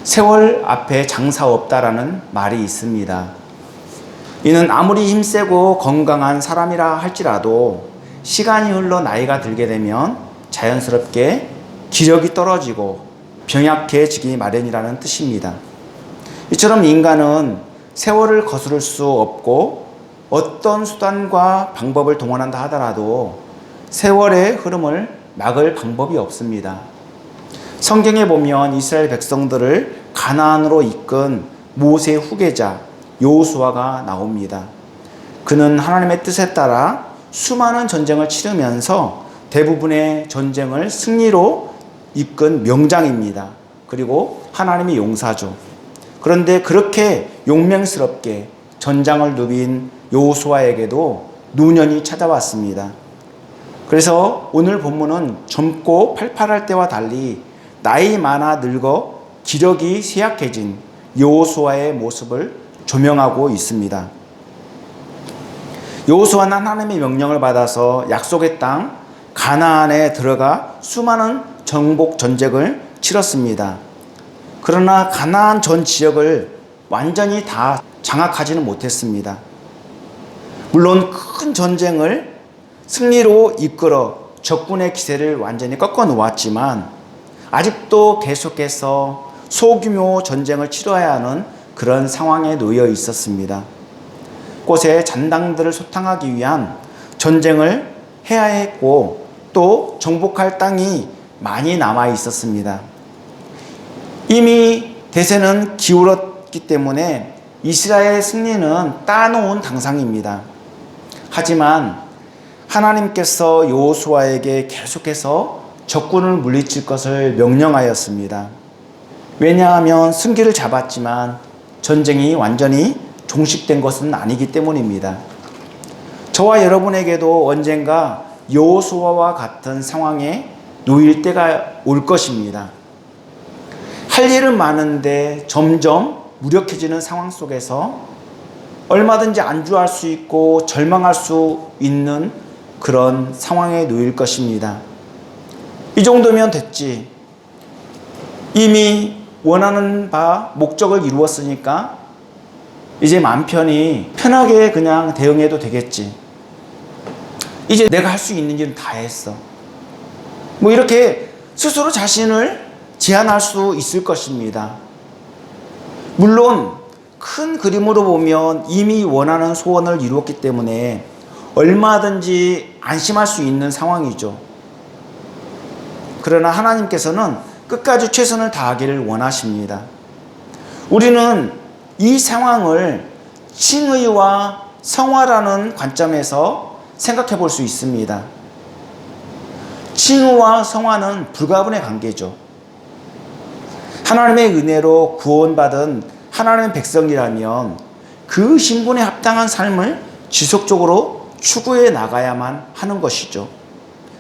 세월 앞에 장사 없다라는 말이 있습니다. 이는 아무리 힘세고 건강한 사람이라 할지라도 시간이 흘러 나이가 들게 되면 자연스럽게 기력이 떨어지고 병약해지기 마련이라는 뜻입니다. 이처럼 인간은 세월을 거스를 수 없고 어떤 수단과 방법을 동원한다 하더라도 세월의 흐름을 막을 방법이 없습니다. 성경에 보면 이스라엘 백성들을 가나안으로 이끈 모세의 후계자 여호수아가 나옵니다. 그는 하나님의 뜻에 따라 수많은 전쟁을 치르면서 대부분의 전쟁을 승리로 이끈 명장입니다. 그리고 하나님의 용사죠. 그런데 그렇게 용맹스럽게 전장을 누빈 여호수아에게도 노년이 찾아왔습니다. 그래서 오늘 본문은 젊고 팔팔할 때와 달리 나이 많아 늙어 기력이 쇠약해진 여호수아의 모습을 조명하고 있습니다. 여호수아는 하나님의 명령을 받아서 약속의 땅 가나안에 들어가 수많은 정복 전쟁을 치렀습니다. 그러나 가나안 전 지역을 완전히 다 장악하지는 못했습니다. 물론 큰 전쟁을 승리로 이끌어 적군의 기세를 완전히 꺾어 놓았지만 아직도 계속해서 소규모 전쟁을 치러야 하는 그런 상황에 놓여 있었습니다. 곳에 잔당들을 소탕하기 위한 전쟁을 해야 했고 또 정복할 땅이 많이 남아 있었습니다. 이미 대세는 기울었기 때문에 이스라엘의 승리는 따놓은 당상입니다. 하지만 하나님께서 여호수아에게 계속해서 적군을 물리칠 것을 명령하였습니다. 왜냐하면 승기를 잡았지만 전쟁이 완전히 종식된 것은 아니기 때문입니다. 저와 여러분에게도 언젠가 여호수아와 같은 상황에 놓일 때가 올 것입니다. 할 일은 많은데 점점 무력해지는 상황 속에서 얼마든지 안주할 수 있고 절망할 수 있는 그런 상황에 놓일 것입니다. 이 정도면 됐지. 이미 원하는 바 목적을 이루었으니까 이제 마음 편하게 그냥 대응해도 되겠지. 이제 내가 할 수 있는 일은 다 했어. 뭐 이렇게 스스로 자신을 제한할 수 있을 것입니다. 물론 큰 그림으로 보면 이미 원하는 소원을 이루었기 때문에 얼마든지 안심할 수 있는 상황이죠. 그러나 하나님께서는 끝까지 최선을 다하기를 원하십니다. 우리는 이 상황을 칭의와 성화라는 관점에서 생각해 볼 수 있습니다. 칭의와 성화는 불가분의 관계죠. 하나님의 은혜로 구원받은 하나님의 백성이라면 그 신분에 합당한 삶을 지속적으로 추구해 나가야만 하는 것이죠.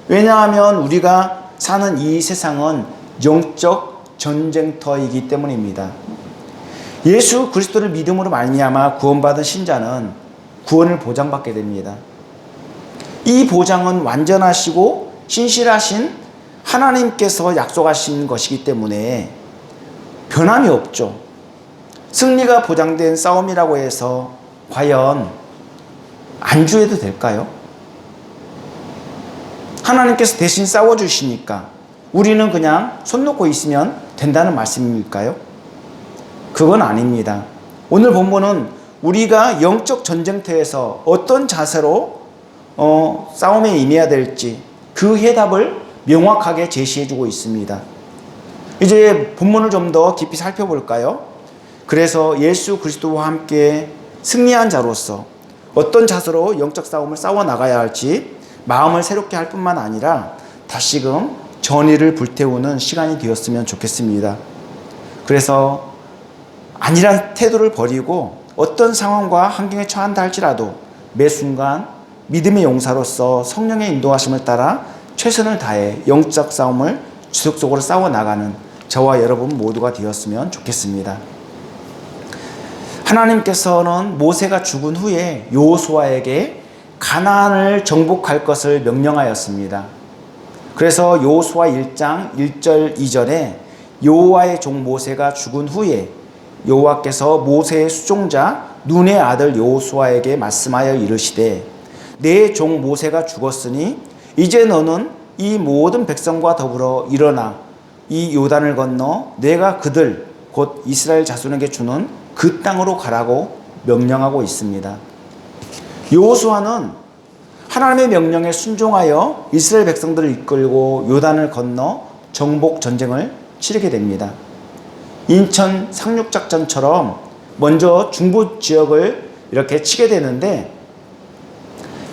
왜냐하면 우리가 사는 이 세상은 영적 전쟁터이기 때문입니다. 예수 그리스도를 믿음으로 말미암아 구원받은 신자는 구원을 보장받게 됩니다. 이 보장은 완전하시고 신실하신 하나님께서 약속하신 것이기 때문에 변함이 없죠. 승리가 보장된 싸움이라고 해서 과연 안주해도 될까요? 하나님께서 대신 싸워주시니까 우리는 그냥 손 놓고 있으면 된다는 말씀일까요? 그건 아닙니다. 오늘 본문은 우리가 영적 전쟁터에서 어떤 자세로 싸움에 임해야 될지 그 해답을 명확하게 제시해주고 있습니다. 이제 본문을 좀 더 깊이 살펴볼까요? 그래서 예수 그리스도와 함께 승리한 자로서 어떤 자세로 영적 싸움을 싸워 나가야 할지 마음을 새롭게 할 뿐만 아니라 다시금 전의를 불태우는 시간이 되었으면 좋겠습니다. 그래서 아니란 태도를 버리고 어떤 상황과 환경에 처한다 할지라도 매 순간 믿음의 용사로서 성령의 인도하심을 따라 최선을 다해 영적 싸움을 지속적으로 싸워나가는 저와 여러분 모두가 되었으면 좋겠습니다. 하나님께서는 모세가 죽은 후에 여호수아에게 가나안을 정복할 것을 명령하였습니다. 그래서 여호수아 1장 1절 2절에 여호와의 종 모세가 죽은 후에 여호와께서 모세의 수종자 눈의 아들 여호수아에게 말씀하여 이르시되 내 종 모세가 죽었으니 이제 너는 이 모든 백성과 더불어 일어나 이 요단을 건너 내가 그들 곧 이스라엘 자손에게 주는 그 땅으로 가라고 명령하고 있습니다. 여호수아는 하나님의 명령에 순종하여 이스라엘 백성들을 이끌고 요단을 건너 정복 전쟁을 치르게 됩니다. 인천 상륙작전처럼 먼저 중부 지역을 이렇게 치게 되는데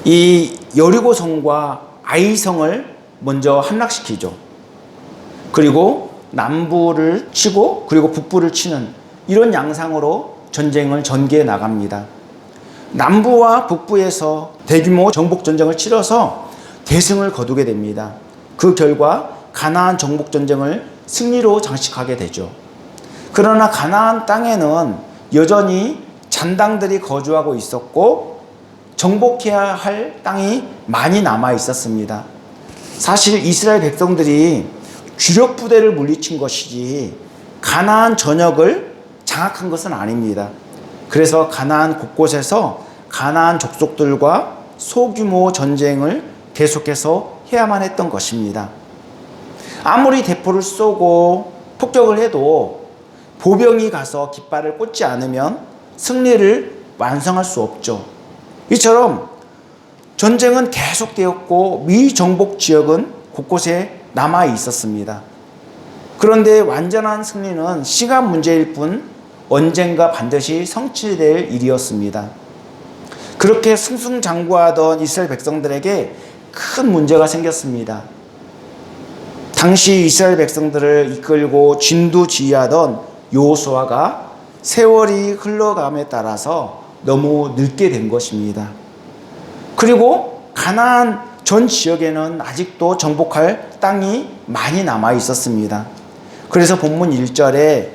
이 여리고성과 아이성을 먼저 함락시키죠. 그리고 남부를 치고 그리고 북부를 치는 이런 양상으로 전쟁을 전개해 나갑니다. 남부와 북부에서 대규모 정복 전쟁을 치러서 대승을 거두게 됩니다. 그 결과 가나안 정복 전쟁을 승리로 장식하게 되죠. 그러나 가나안 땅에는 여전히 잔당들이 거주하고 있었고 정복해야 할 땅이 많이 남아 있었습니다. 사실 이스라엘 백성들이 주력 부대를 물리친 것이지 가나안 전역을 장악한 것은 아닙니다. 그래서 가나안 곳곳에서 가나안 족속들과 소규모 전쟁을 계속해서 해야만 했던 것입니다. 아무리 대포를 쏘고 폭격을 해도 보병이 가서 깃발을 꽂지 않으면 승리를 완성할 수 없죠. 이처럼 전쟁은 계속되었고 미정복 지역은 곳곳에 남아 있었습니다. 그런데 완전한 승리는 시간 문제일 뿐 언젠가 반드시 성취될 일이었습니다. 그렇게 승승장구하던 이스라엘 백성들에게 큰 문제가 생겼습니다. 당시 이스라엘 백성들을 이끌고 진두지휘하던 여호수아가 세월이 흘러감에 따라서 너무 늙게 된 것입니다. 그리고 가나안 전 지역에는 아직도 정복할 땅이 많이 남아 있었습니다. 그래서 본문 1절에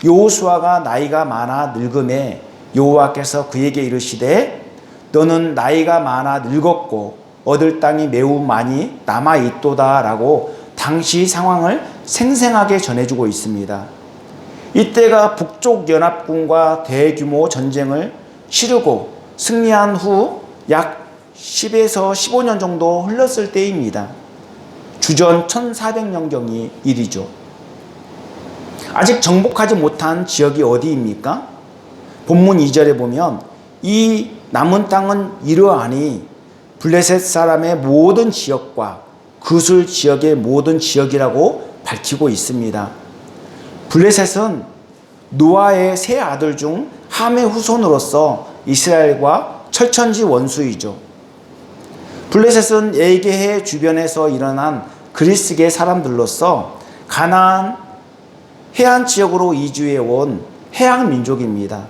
여호수아가 나이가 많아 늙음에 여호와께서 그에게 이르시되 너는 나이가 많아 늙었고 얻을 땅이 매우 많이 남아 있도다 라고 당시 상황을 생생하게 전해주고 있습니다. 이때가 북쪽 연합군과 대규모 전쟁을 치르고 승리한 후 약 10에서 15년 정도 흘렀을 때입니다. 주전 1400년경의 일이죠. 아직 정복하지 못한 지역이 어디입니까? 본문 2절에 보면 이 남은 땅은 이러하니 블레셋 사람의 모든 지역과 그술 지역의 모든 지역이라고 밝히고 있습니다. 블레셋은 노아의 세 아들 중 함의 후손으로서 이스라엘과 철천지 원수이죠. 블레셋은 에게해 주변에서 일어난 그리스계 사람들로서 가나안 해안 지역으로 이주해 온 해양 민족입니다.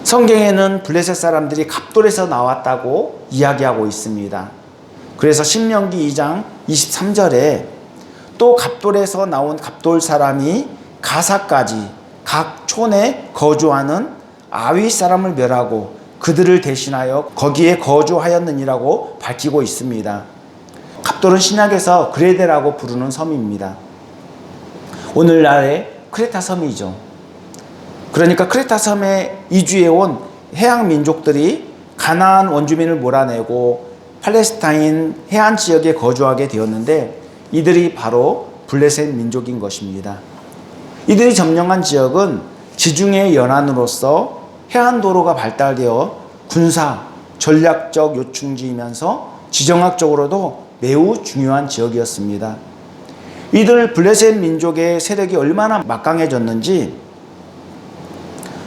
성경에는 블레셋 사람들이 갑돌에서 나왔다고 이야기하고 있습니다. 그래서 신명기 2장 23절에 또 갑돌에서 나온 갑돌 사람이 가사까지 각 촌에 거주하는 아위 사람을 멸하고 그들을 대신하여 거기에 거주하였느니라고 밝히고 있습니다. 갑돌은 신약에서 그레데라고 부르는 섬입니다. 오늘날의 크레타 섬이죠. 그러니까 크레타 섬에 이주해 온 해양 민족들이 가나안 원주민을 몰아내고 팔레스타인 해안 지역에 거주하게 되었는데 이들이 바로 블레셋 민족인 것입니다. 이들이 점령한 지역은 지중해 연안으로서 해안도로가 발달되어 군사, 전략적 요충지이면서 지정학적으로도 매우 중요한 지역이었습니다. 이들 블레셋 민족의 세력이 얼마나 막강해졌는지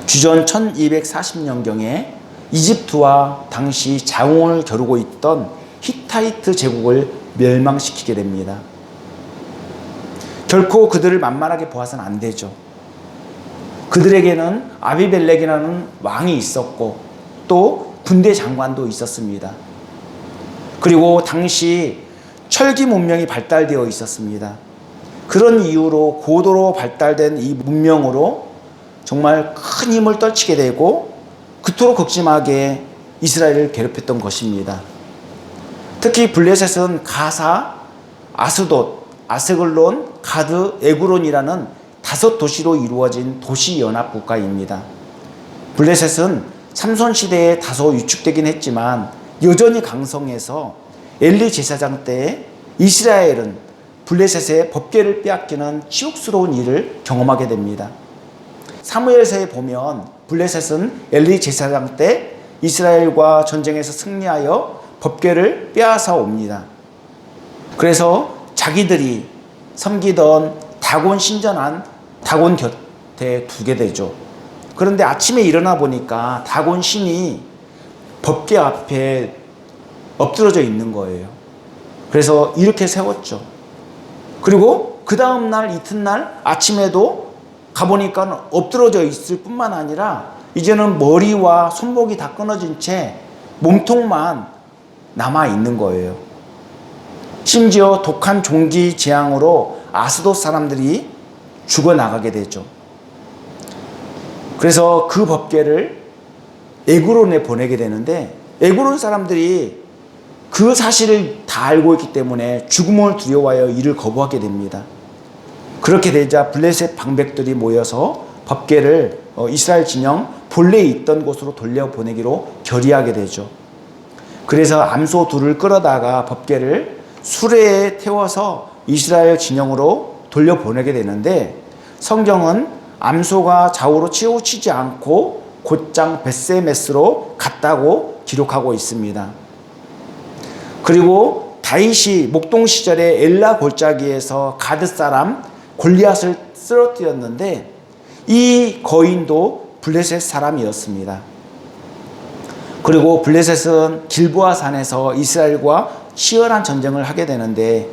주전 1240년경에 이집트와 당시 자웅을 겨루고 있던 히타이트 제국을 멸망시키게 됩니다. 결코 그들을 만만하게 보아서는 안 되죠. 그들에게는 아비멜렉이라는 왕이 있었고 또 군대 장관도 있었습니다. 그리고 당시 철기 문명이 발달되어 있었습니다. 그런 이유로 고도로 발달된 이 문명으로 정말 큰 힘을 떨치게 되고 그토록 극심하게 이스라엘을 괴롭혔던 것입니다. 특히 블레셋은 가사, 아스돗, 아스글론, 가드, 에그론이라는 5도시로 이루어진 도시연합국가입니다. 블레셋은 삼손 시대에 다소 위축되긴 했지만 여전히 강성해서 엘리 제사장 때 이스라엘은 블레셋의 법궤를 빼앗기는 치욕스러운 일을 경험하게 됩니다. 사무엘서에 보면 블레셋은 엘리 제사장 때 이스라엘과 전쟁에서 승리하여 법궤를 빼앗아 옵니다. 그래서 자기들이 섬기던 다곤 신전한 다곤 곁에 두게 되죠. 그런데 아침에 일어나 보니까 다곤 신이 법궤 앞에 엎드러져 있는 거예요. 그래서 이렇게 세웠죠. 그리고 그 다음날 이튿날 아침에도 가보니까 엎드러져 있을 뿐만 아니라 이제는 머리와 손목이 다 끊어진 채 몸통만 남아 있는 거예요. 심지어 독한 종기 재앙으로 아스돗 사람들이 죽어나가게 되죠. 그래서 그 법궤를 에그론에 보내게 되는데 에그론 사람들이 그 사실을 다 알고 있기 때문에 죽음을 두려워하여 이를 거부하게 됩니다. 그렇게 되자 블레셋 방백들이 모여서 법궤를 이스라엘 진영 본래 있던 곳으로 돌려보내기로 결의하게 되죠. 그래서 암소 둘을 끌어다가 법궤를 수레에 태워서 이스라엘 진영으로 돌려보내게 되는데 성경은 암소가 좌우로 치우치지 않고 곧장 벳세메스로 갔다고 기록하고 있습니다. 그리고 다윗이 목동 시절에 엘라 골짜기에서 가드 사람 골리앗을 쓰러뜨렸는데 이 거인도 블레셋 사람이었습니다. 그리고 블레셋은 길보아 산에서 이스라엘과 치열한 전쟁을 하게 되는데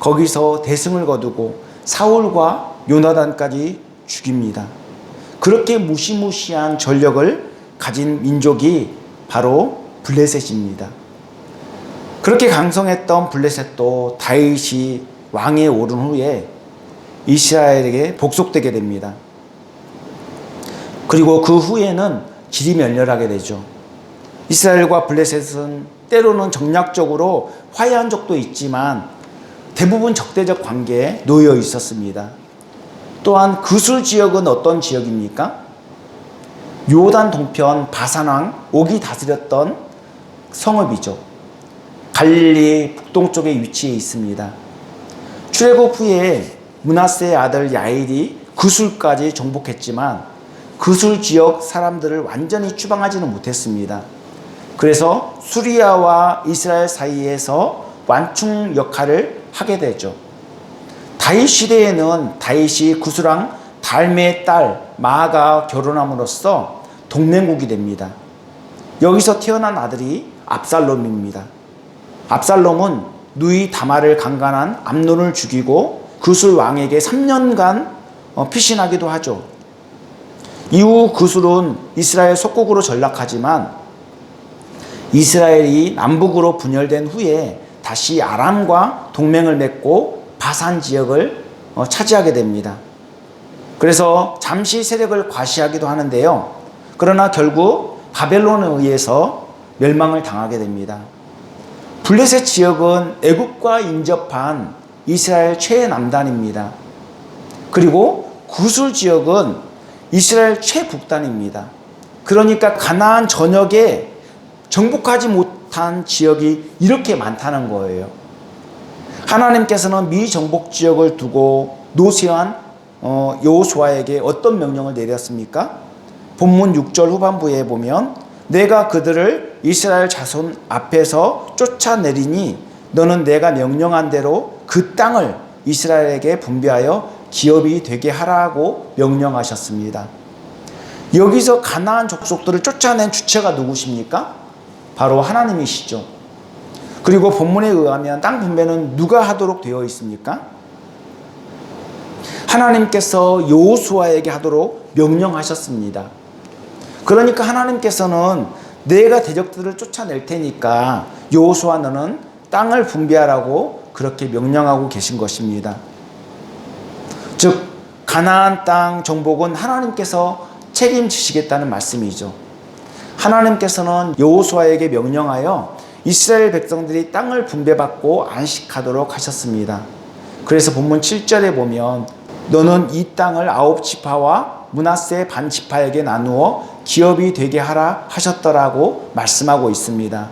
거기서 대승을 거두고 사울과 요나단까지 죽입니다. 그렇게 무시무시한 전력을 가진 민족이 바로 블레셋입니다. 그렇게 강성했던 블레셋도 다윗이 왕위에 오른 후에 이스라엘에게 복속되게 됩니다. 그리고 그 후에는 질이 멸렬하게 되죠. 이스라엘과 블레셋은 때로는 정략적으로 화해한 적도 있지만 대부분 적대적 관계에 놓여 있었습니다. 또한 그술 지역은 어떤 지역입니까? 요단 동편 바산왕 옥이 다스렸던 성읍이죠. 갈릴리 북동쪽에 위치해 있습니다. 출애굽 후에 므낫세의 아들 야일이 그술까지 정복했지만 그술 지역 사람들을 완전히 추방하지는 못했습니다. 그래서 수리아와 이스라엘 사이에서 완충 역할을 하게 되죠. 다윗 시대에는 다윗이 구스랑 달메의 딸 마아가 결혼함으로써 동맹국이 됩니다. 여기서 태어난 아들이 압살롬입니다. 압살롬은 누이 다말을 강간한 암논을 죽이고 구술 왕에게 3년간 피신하기도 하죠. 이후 구술은 이스라엘 속국으로 전락하지만 이스라엘이 남북으로 분열된 후에 다시 아람과 동맹을 맺고 바산 지역을 차지하게 됩니다. 그래서 잠시 세력을 과시하기도 하는데요. 그러나 결국 바벨론에 의해서 멸망을 당하게 됩니다. 블레셋 지역은 애굽과 인접한 이스라엘 최남단입니다. 그리고 구술 지역은 이스라엘 최북단입니다. 그러니까 가나안 전역에 정복하지 못한 지역이 이렇게 많다는 거예요. 하나님께서는 미정복 지역을 두고 노쇠한 여호수아에게 어떤 명령을 내렸습니까? 본문 6절 후반부에 보면 내가 그들을 이스라엘 자손 앞에서 쫓아내리니 너는 내가 명령한 대로 그 땅을 이스라엘에게 분배하여 기업이 되게 하라고 명령하셨습니다. 여기서 가나안 족속들을 쫓아낸 주체가 누구십니까? 바로 하나님이시죠. 그리고 본문에 의하면 땅 분배는 누가 하도록 되어 있습니까? 하나님께서 여호수아에게 하도록 명령하셨습니다. 그러니까 하나님께서는 내가 대적들을 쫓아낼 테니까 여호수아 너는 땅을 분배하라고 그렇게 명령하고 계신 것입니다. 즉 가나안 땅 정복은 하나님께서 책임지시겠다는 말씀이죠. 하나님께서는 여호수아에게 명령하여 이스라엘 백성들이 땅을 분배받고 안식하도록 하셨습니다. 그래서 본문 7절에 보면 너는 이 땅을 9지파와 므낫세 반지파에게 나누어 기업이 되게 하라 하셨더라고 말씀하고 있습니다.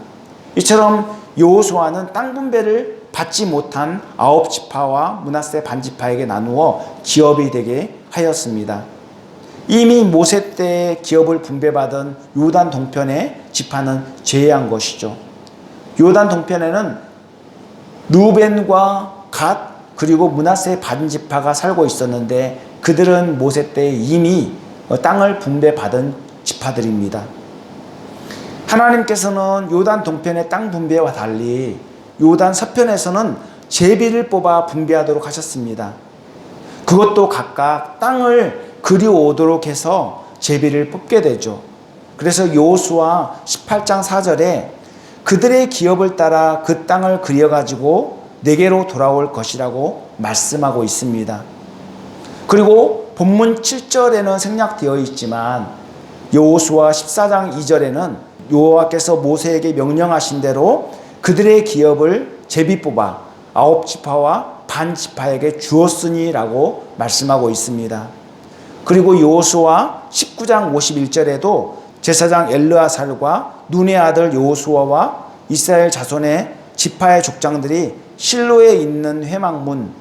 이처럼 여호수아는 땅 분배를 받지 못한 9지파와 므낫세 반지파에게 나누어 기업이 되게 하였습니다. 이미 모세 때 기업을 분배받은 요단 동편의 지파는 제외한 것이죠. 요단 동편에는 루벤과 갓 그리고 므낫세 반지파가 살고 있었는데 그들은 모세 때 이미 땅을 분배받은 지파들입니다. 하나님께서는 요단 동편의 땅 분배와 달리 요단 서편에서는 제비를 뽑아 분배하도록 하셨습니다. 그것도 각각 땅을 그리오도록 해서 제비를 뽑게 되죠. 그래서 여호수아 18장 4절에 그들의 기업을 따라 그 땅을 그려가지고 내게로 돌아올 것이라고 말씀하고 있습니다. 그리고 본문 7절에는 생략되어 있지만 여호수아 14장 2절에는 여호와께서 모세에게 명령하신 대로 그들의 기업을 제비 뽑아 9지파와 반지파에게 주었으니라고 말씀하고 있습니다. 그리고 여호수아 19장 51절에도 제사장 엘르아살과 눈의 아들 여호수아와 이스라엘 자손의 지파의 족장들이 실로에 있는 회막문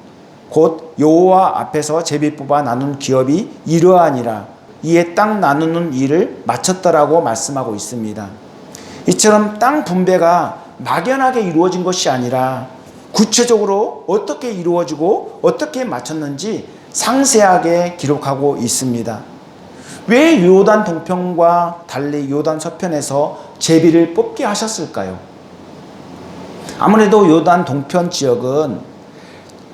곧 여호와 앞에서 제비 뽑아 나눈 기업이 이러하니라 이에 땅 나누는 일을 마쳤더라고 말씀하고 있습니다. 이처럼 땅 분배가 막연하게 이루어진 것이 아니라 구체적으로 어떻게 이루어지고 어떻게 마쳤는지 상세하게 기록하고 있습니다. 왜 요단 동편과 달리 요단 서편에서 제비를 뽑게 하셨을까요? 아무래도 요단 동편 지역은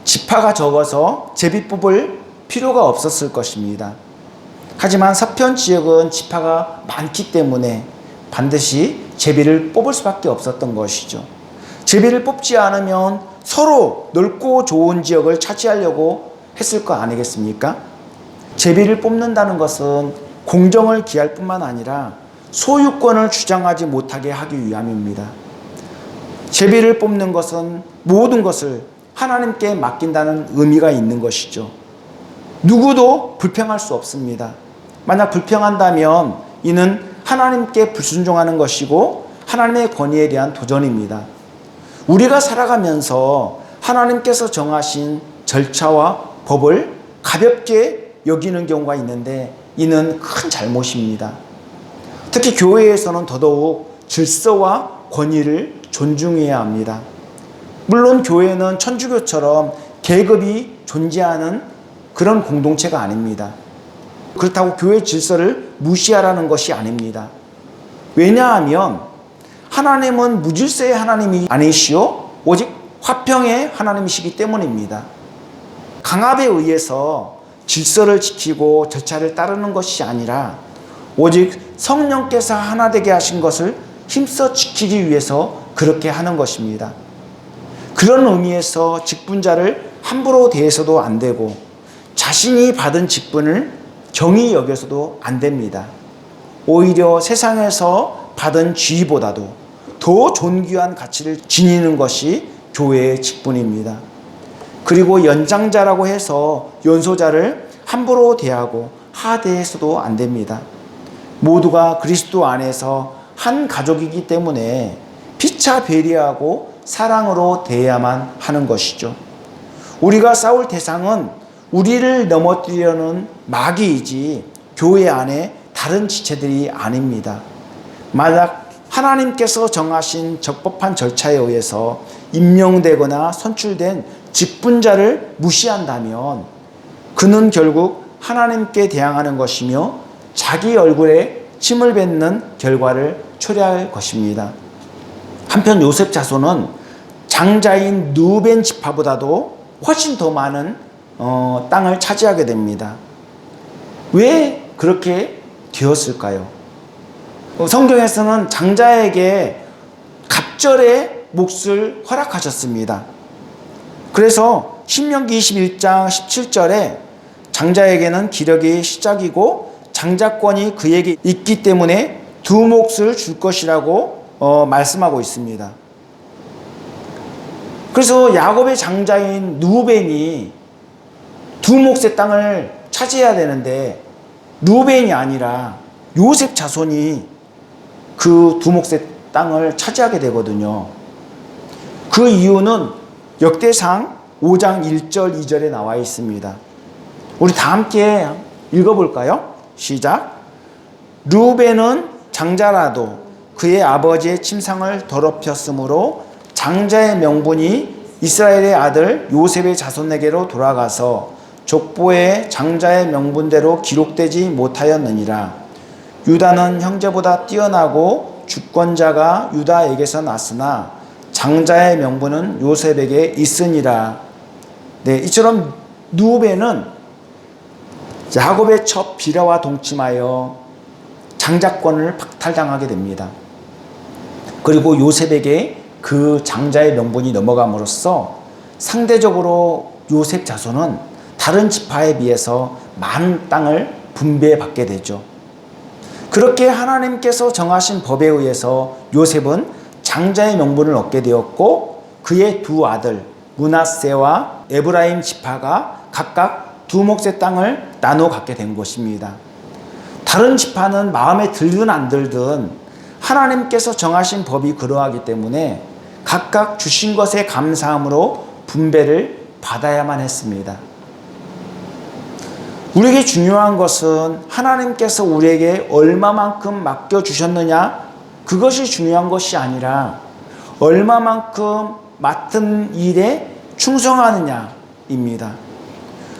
지파가 적어서 제비 뽑을 필요가 없었을 것입니다. 하지만 서편 지역은 지파가 많기 때문에 반드시 제비를 뽑을 수밖에 없었던 것이죠. 제비를 뽑지 않으면 서로 넓고 좋은 지역을 차지하려고 했을 거 아니겠습니까? 제비를 뽑는다는 것은 공정을 기할 뿐만 아니라 소유권을 주장하지 못하게 하기 위함입니다. 제비를 뽑는 것은 모든 것을 하나님께 맡긴다는 의미가 있는 것이죠. 누구도 불평할 수 없습니다. 만약 불평한다면 이는 하나님께 불순종하는 것이고 하나님의 권위에 대한 도전입니다. 우리가 살아가면서 하나님께서 정하신 절차와 법을 가볍게 여기는 경우가 있는데 이는 큰 잘못입니다. 특히 교회에서는 더더욱 질서와 권위를 존중해야 합니다. 물론 교회는 천주교처럼 계급이 존재하는 그런 공동체가 아닙니다. 그렇다고 교회 질서를 무시하라는 것이 아닙니다. 왜냐하면 하나님은 무질서의 하나님이 아니시오 오직 화평의 하나님이시기 때문입니다. 강압에 의해서 질서를 지키고 절차를 따르는 것이 아니라 오직 성령께서 하나 되게 하신 것을 힘써 지키기 위해서 그렇게 하는 것입니다. 그런 의미에서 직분자를 함부로 대해서도 안 되고 자신이 받은 직분을 경히 여겨서도 안 됩니다. 오히려 세상에서 받은 지위보다도 더 존귀한 가치를 지니는 것이 교회의 직분입니다. 그리고 연장자라고 해서 연소자를 함부로 대하고 하대해서도 안 됩니다. 모두가 그리스도 안에서 한 가족이기 때문에 피차 배려하고 사랑으로 대해야만 하는 것이죠. 우리가 싸울 대상은 우리를 넘어뜨리려는 마귀이지 교회 안에 다른 지체들이 아닙니다. 만약 하나님께서 정하신 적법한 절차에 의해서 임명되거나 선출된 직분자를 무시한다면 그는 결국 하나님께 대항하는 것이며 자기 얼굴에 침을 뱉는 결과를 초래할 것입니다. 한편 요셉 자손은 장자인 누벤 지파보다도 훨씬 더 많은 땅을 차지하게 됩니다. 왜 그렇게 되었을까요? 성경에서는 장자에게 갑절의 몫을 허락하셨습니다. 그래서 신명기 21장 17절에 장자에게는 기력의 시작이고 장자권이 그에게 있기 때문에 두 몫을 줄 것이라고 말씀하고 있습니다. 그래서 야곱의 장자인 루벤이 두 몫의 땅을 차지해야 되는데 루벤이 아니라 요셉 자손이 그 두 몫의 땅을 차지하게 되거든요. 그 이유는 역대상 5장 1절 2절에 나와 있습니다. 우리 다 함께 읽어볼까요? 시작. 루벤은 장자라도 그의 아버지의 침상을 더럽혔으므로 장자의 명분이 이스라엘의 아들 요셉의 자손에게로 돌아가서 족보에 장자의 명분대로 기록되지 못하였느니라. 유다는 형제보다 뛰어나고 주권자가 유다에게서 났으나 장자의 명분은 요셉에게 있으니라. 네, 이처럼 루벤은 야곱의 첫 비라와 동침하여 장자권을 박탈당하게 됩니다. 그리고 요셉에게 그 장자의 명분이 넘어감으로써 상대적으로 요셉 자손은 다른 지파에 비해서 많은 땅을 분배받게 되죠. 그렇게 하나님께서 정하신 법에 의해서 요셉은 장자의 명분을 얻게 되었고 그의 두 아들 므낫세와 에브라임 지파가 각각 두 몫의 땅을 나눠 갖게 된 것입니다. 다른 지파는 마음에 들든 안 들든 하나님께서 정하신 법이 그러하기 때문에 각각 주신 것에 감사함으로 분배를 받아야만 했습니다. 우리에게 중요한 것은 하나님께서 우리에게 얼마만큼 맡겨주셨느냐, 그것이 중요한 것이 아니라 얼마만큼 맡은 일에 충성하느냐입니다.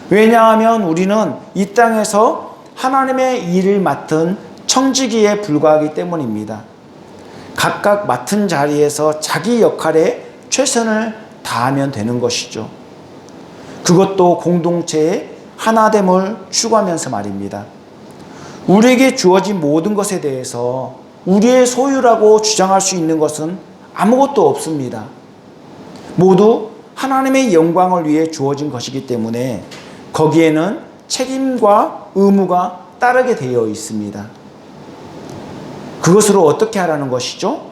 왜냐하면 우리는 이 땅에서 하나님의 일을 맡은 청지기에 불과하기 때문입니다. 각각 맡은 자리에서 자기 역할에 최선을 다하면 되는 것이죠. 그것도 공동체의 하나됨을 추구하면서 말입니다. 우리에게 주어진 모든 것에 대해서 우리의 소유라고 주장할 수 있는 것은 아무것도 없습니다. 모두 하나님의 영광을 위해 주어진 것이기 때문에 거기에는 책임과 의무가 따르게 되어 있습니다. 그것으로 어떻게 하라는 것이죠?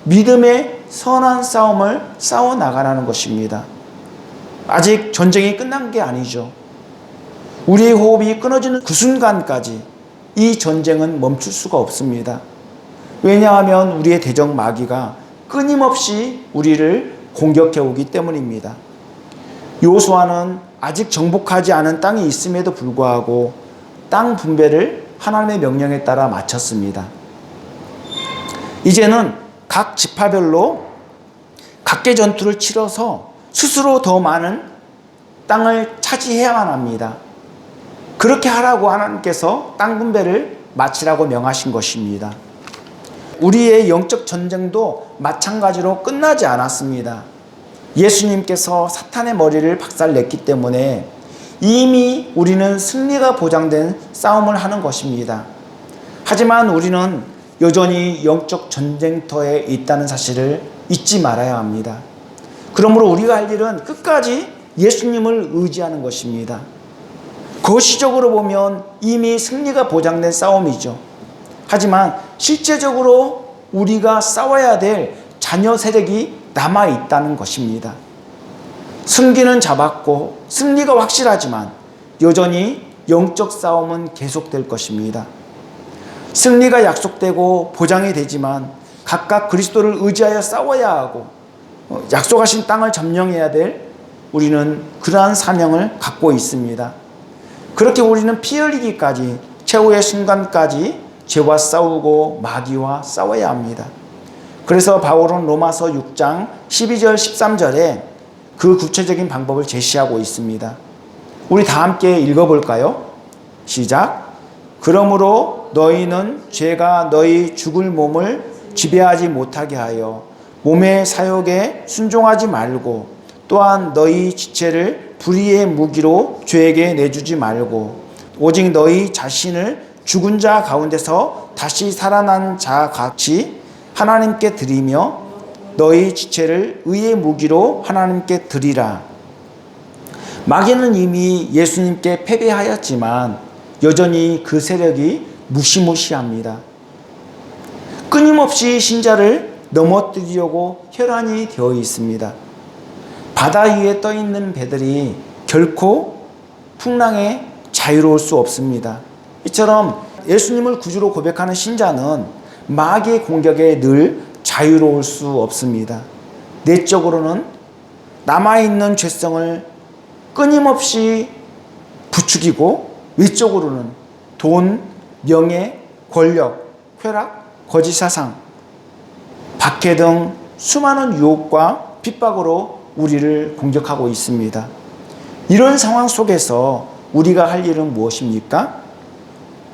믿음의 선한 싸움을 싸워 나가라는 것입니다. 아직 전쟁이 끝난 게 아니죠. 우리의 호흡이 끊어지는 그 순간까지 이 전쟁은 멈출 수가 없습니다. 왜냐하면 우리의 대적 마귀가 끊임없이 우리를 공격해 오기 때문입니다. 여호수아는 아직 정복하지 않은 땅이 있음에도 불구하고 땅 분배를 하나님의 명령에 따라 마쳤습니다. 이제는 각 지파별로 각계 전투를 치러서 스스로 더 많은 땅을 차지해야만 합니다. 그렇게 하라고 하나님께서 땅 분배를 마치라고 명하신 것입니다. 우리의 영적 전쟁도 마찬가지로 끝나지 않았습니다. 예수님께서 사탄의 머리를 박살냈기 때문에 이미 우리는 승리가 보장된 싸움을 하는 것입니다. 하지만 우리는 여전히 영적 전쟁터에 있다는 사실을 잊지 말아야 합니다. 그러므로 우리가 할 일은 끝까지 예수님을 의지하는 것입니다. 거시적으로 보면 이미 승리가 보장된 싸움이죠. 하지만 실제적으로 우리가 싸워야 될 잔여 세력이 남아있다는 것입니다. 승기는 잡았고 승리가 확실하지만 여전히 영적 싸움은 계속될 것입니다. 승리가 약속되고 보장이 되지만 각각 그리스도를 의지하여 싸워야 하고 약속하신 땅을 점령해야 될 우리는 그러한 사명을 갖고 있습니다. 그렇게 우리는 피 흘리기까지 최후의 순간까지 죄와 싸우고 마귀와 싸워야 합니다. 그래서 바울은 로마서 6장 12절 13절에 그 구체적인 방법을 제시하고 있습니다. 우리 다 함께 읽어볼까요? 시작. 그러므로 너희는 죄가 너희 죽을 몸을 지배하지 못하게 하여 몸의 사욕에 순종하지 말고 또한 너희 지체를 불의의 무기로 죄에게 내주지 말고 오직 너희 자신을 죽은 자 가운데서 다시 살아난 자 같이 하나님께 드리며 너희 지체를 의의 무기로 하나님께 드리라. 마귀는 이미 예수님께 패배하였지만 여전히 그 세력이 무시무시합니다. 끊임없이 신자를 넘어뜨리려고 혈안이 되어 있습니다. 바다 위에 떠 있는 배들이 결코 풍랑에 자유로울 수 없습니다. 이처럼 예수님을 구주로 고백하는 신자는 마귀의 공격에 늘 자유로울 수 없습니다. 내적으로는 남아있는 죄성을 끊임없이 부추기고, 외적으로는 돈, 명예, 권력, 쾌락, 거짓 사상, 박해 등 수많은 유혹과 핍박으로 우리를 공격하고 있습니다. 이런 상황 속에서 우리가 할 일은 무엇입니까?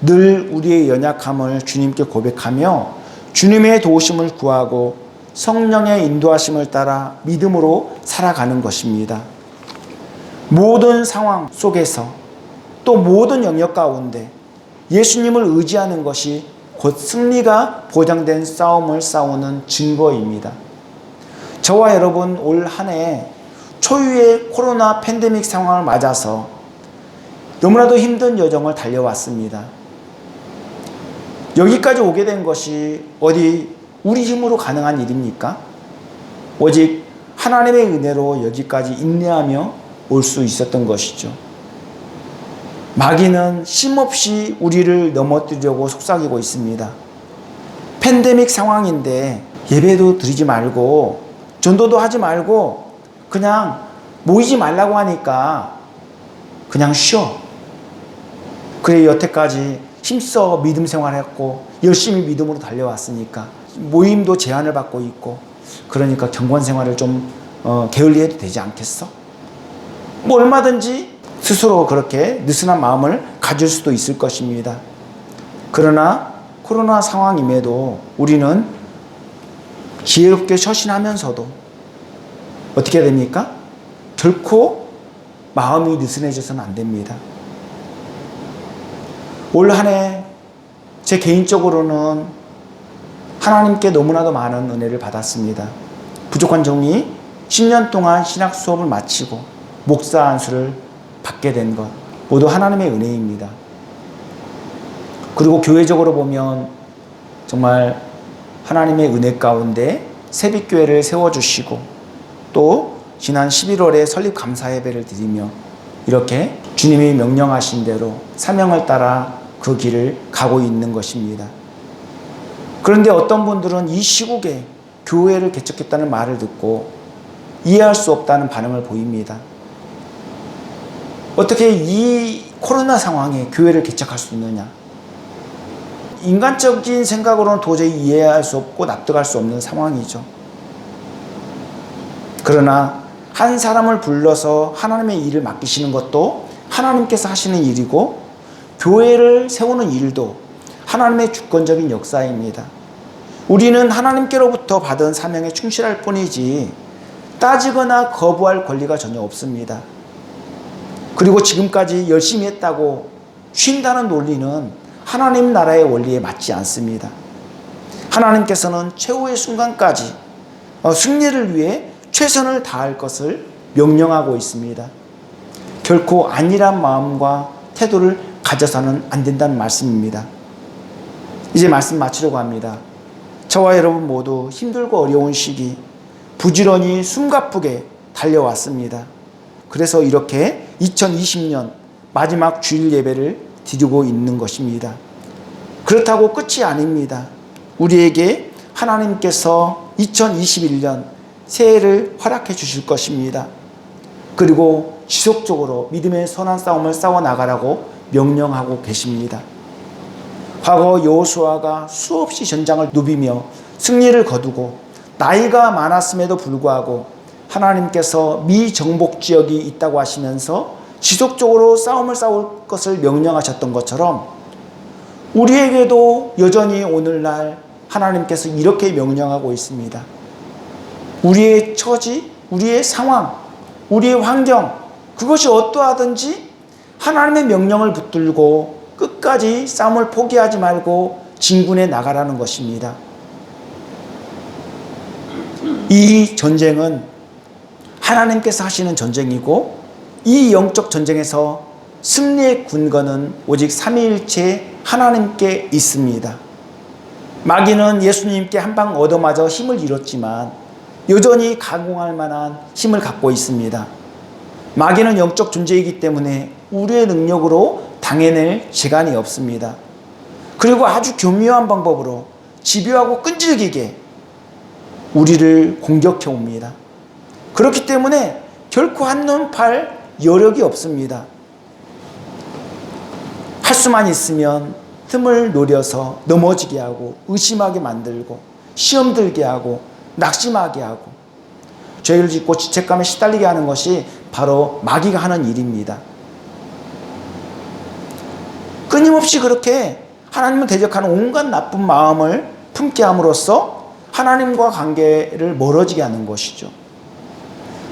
늘 우리의 연약함을 주님께 고백하며 주님의 도우심을 구하고 성령의 인도하심을 따라 믿음으로 살아가는 것입니다. 모든 상황 속에서 또 모든 영역 가운데 예수님을 의지하는 것이 곧 승리가 보장된 싸움을 싸우는 증거입니다. 저와 여러분 올 한 해 초유의 코로나 팬데믹 상황을 맞아서 너무나도 힘든 여정을 달려왔습니다. 여기까지 오게 된 것이 어디 우리 힘으로 가능한 일입니까? 오직 하나님의 은혜로 여기까지 인내하며 올 수 있었던 것이죠. 마귀는 쉼없이 우리를 넘어뜨리려고 속삭이고 있습니다. 팬데믹 상황인데 예배도 드리지 말고 전도도 하지 말고 그냥 모이지 말라고 하니까 그냥 쉬어. 그래 여태까지 힘써 믿음 생활했고 열심히 믿음으로 달려왔으니까 모임도 제한을 받고 있고 그러니까 경건 생활을 좀 게을리해도 되지 않겠어? 뭐 얼마든지 스스로 그렇게 느슨한 마음을 가질 수도 있을 것입니다. 그러나 코로나 상황임에도 우리는 지혜롭게 처신하면서도 어떻게 됩니까? 결코 마음이 느슨해져서는 안 됩니다. 올 한 해 제 개인적으로는 하나님께 너무나도 많은 은혜를 받았습니다. 부족한 종이 10년 동안 신학 수업을 마치고 목사 안수를 받게 된 것 모두 하나님의 은혜입니다. 그리고 교회적으로 보면 정말 하나님의 은혜 가운데 새빛교회를 세워주시고 또 지난 11월에 설립 감사 예배를 드리며 이렇게 주님이 명령하신 대로 사명을 따라 그 길을 가고 있는 것입니다. 그런데 어떤 분들은 이 시국에 교회를 개척했다는 말을 듣고 이해할 수 없다는 반응을 보입니다. 어떻게 이 코로나 상황에 교회를 개척할 수 있느냐? 인간적인 생각으로는 도저히 이해할 수 없고 납득할 수 없는 상황이죠. 그러나 한 사람을 불러서 하나님의 일을 맡기시는 것도 하나님께서 하시는 일이고 교회를 세우는 일도 하나님의 주권적인 역사입니다. 우리는 하나님께로부터 받은 사명에 충실할 뿐이지 따지거나 거부할 권리가 전혀 없습니다. 그리고 지금까지 열심히 했다고 쉰다는 논리는 하나님 나라의 원리에 맞지 않습니다. 하나님께서는 최후의 순간까지 승리를 위해 최선을 다할 것을 명령하고 있습니다. 결코 안일한 마음과 태도를 가져서는 안 된다는 말씀입니다. 이제 말씀 마치려고 합니다. 저와 여러분 모두 힘들고 어려운 시기 부지런히 숨가쁘게 달려왔습니다. 그래서 이렇게 2020년 마지막 주일 예배를 드리고 있는 것입니다. 그렇다고 끝이 아닙니다. 우리에게 하나님께서 2021년 새해를 허락해 주실 것입니다. 그리고 지속적으로 믿음의 선한 싸움을 싸워나가라고 명령하고 계십니다. 과거 여호수아가 수없이 전장을 누비며 승리를 거두고 나이가 많았음에도 불구하고 하나님께서 미정복 지역이 있다고 하시면서 지속적으로 싸움을 싸울 것을 명령하셨던 것처럼 우리에게도 여전히 오늘날 하나님께서 이렇게 명령하고 있습니다. 우리의 처지, 우리의 상황, 우리의 환경 그것이 어떠하든지 하나님의 명령을 붙들고 끝까지 싸움을 포기하지 말고 진군해 나가라는 것입니다. 이 전쟁은 하나님께서 하시는 전쟁이고 이 영적 전쟁에서 승리의 근거는 오직 삼위일체 하나님께 있습니다. 마귀는 예수님께 한 방 얻어맞아 힘을 잃었지만 여전히 가공할 만한 힘을 갖고 있습니다. 마귀는 영적 존재이기 때문에 우리의 능력으로 당해낼 시간이 없습니다. 그리고 아주 교묘한 방법으로 집요하고 끈질기게 우리를 공격해 옵니다. 그렇기 때문에 결코 한눈 팔 여력이 없습니다. 할 수만 있으면 틈을 노려서 넘어지게 하고 의심하게 만들고 시험 들게 하고 낙심하게 하고 죄를 짓고 죄책감에 시달리게 하는 것이 바로 마귀가 하는 일입니다. 끊임없이 그렇게 하나님을 대적하는 온갖 나쁜 마음을 품게 함으로써 하나님과 관계를 멀어지게 하는 것이죠.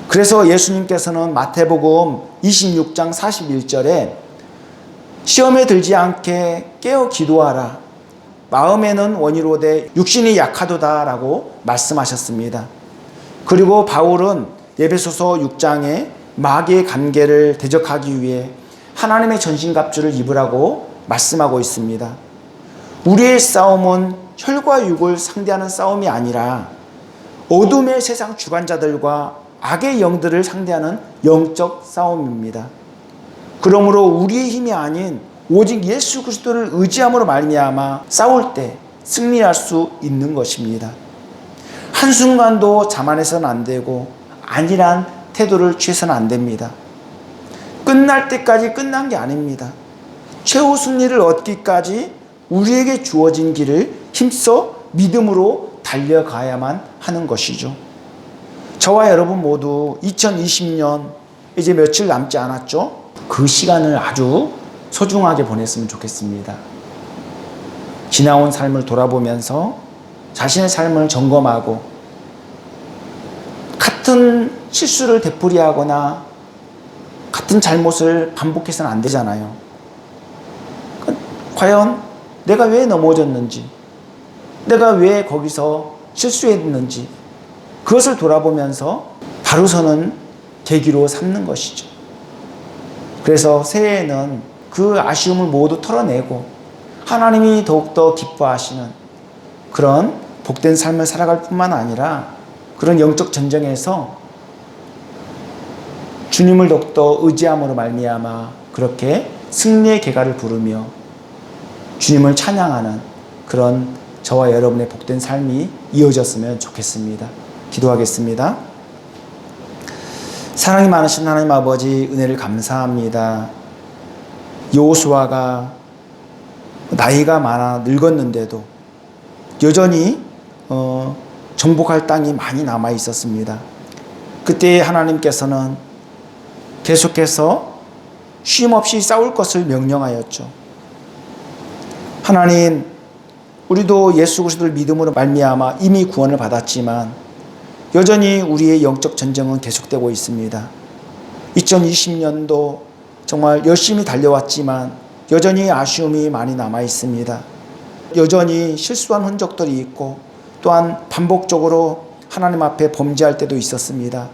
그래서 예수님께서는 마태복음 26장 41절에 시험에 들지 않게 깨어 기도하라. 마음에는 원이로되 육신이 약하도다 라고 말씀하셨습니다. 그리고 바울은 에베소서 6장에 마귀의 관계를 대적하기 위해 하나님의 전신갑주를 입으라고 말씀하고 있습니다. 우리의 싸움은 혈과 육을 상대하는 싸움이 아니라 어둠의 세상 주관자들과 악의 영들을 상대하는 영적 싸움입니다. 그러므로 우리의 힘이 아닌 오직 예수 그리스도를 의지함으로 말미암아 싸울 때 승리할 수 있는 것입니다. 한순간도 자만해서는 안 되고 안일한 태도를 취해서는 안 됩니다. 끝날 때까지 끝난 게 아닙니다. 최후 승리를 얻기까지 우리에게 주어진 길을 힘써 믿음으로 달려가야만 하는 것이죠. 저와 여러분 모두 2020년 이제 며칠 남지 않았죠? 그 시간을 아주 소중하게 보냈으면 좋겠습니다. 지나온 삶을 돌아보면서 자신의 삶을 점검하고 같은 실수를 되풀이하거나 같은 잘못을 반복해서는 안 되잖아요. 과연 내가 왜 넘어졌는지, 내가 왜 거기서 실수했는지 그것을 돌아보면서 바로 서는 계기로 삼는 것이죠. 그래서 새해에는 그 아쉬움을 모두 털어내고 하나님이 더욱더 기뻐하시는 그런 복된 삶을 살아갈 뿐만 아니라 그런 영적 전쟁에서 주님을 더욱더 의지함으로 말미암아 그렇게 승리의 계가를 부르며 주님을 찬양하는 그런 저와 여러분의 복된 삶이 이어졌으면 좋겠습니다. 기도하겠습니다. 사랑이 많으신 하나님 아버지, 은혜를 감사합니다. 여호수아가 나이가 많아 늙었는데도 여전히 정복할 땅이 많이 남아 있었습니다. 그때 하나님께서는 계속해서 쉼없이 싸울 것을 명령하였죠. 하나님, 우리도 예수 그리스도를 믿음으로 말미암아 이미 구원을 받았지만 여전히 우리의 영적 전쟁은 계속되고 있습니다. 2020년도 정말 열심히 달려왔지만 여전히 아쉬움이 많이 남아 있습니다. 여전히 실수한 흔적들이 있고 또한 반복적으로 하나님 앞에 범죄할 때도 있었습니다.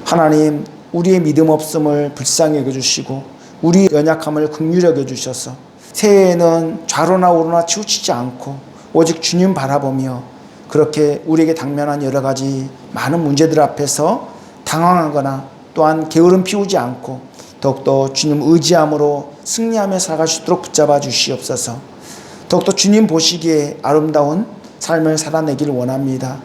하나님, 우리의 믿음 없음을 불쌍히 여겨주시고 우리의 연약함을 긍휼히 여겨주셔서 새해에는 좌로나 우로나 치우치지 않고 오직 주님 바라보며 그렇게 우리에게 당면한 여러 가지 많은 문제들 앞에서 당황하거나 또한 게으름 피우지 않고 더욱더 주님 의지함으로 승리하며 살아갈 수 있도록 붙잡아 주시옵소서. 더욱더 주님 보시기에 아름다운 삶을 살아내기를 원합니다.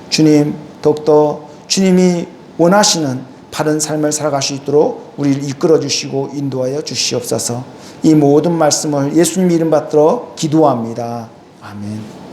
주님, 더욱더 주님이 원하시는 바른 삶을 살아갈 수 있도록 우리를 이끌어 주시고 인도하여 주시옵소서. 이 모든 말씀을 예수님 이름 받들어 기도합니다. 아멘.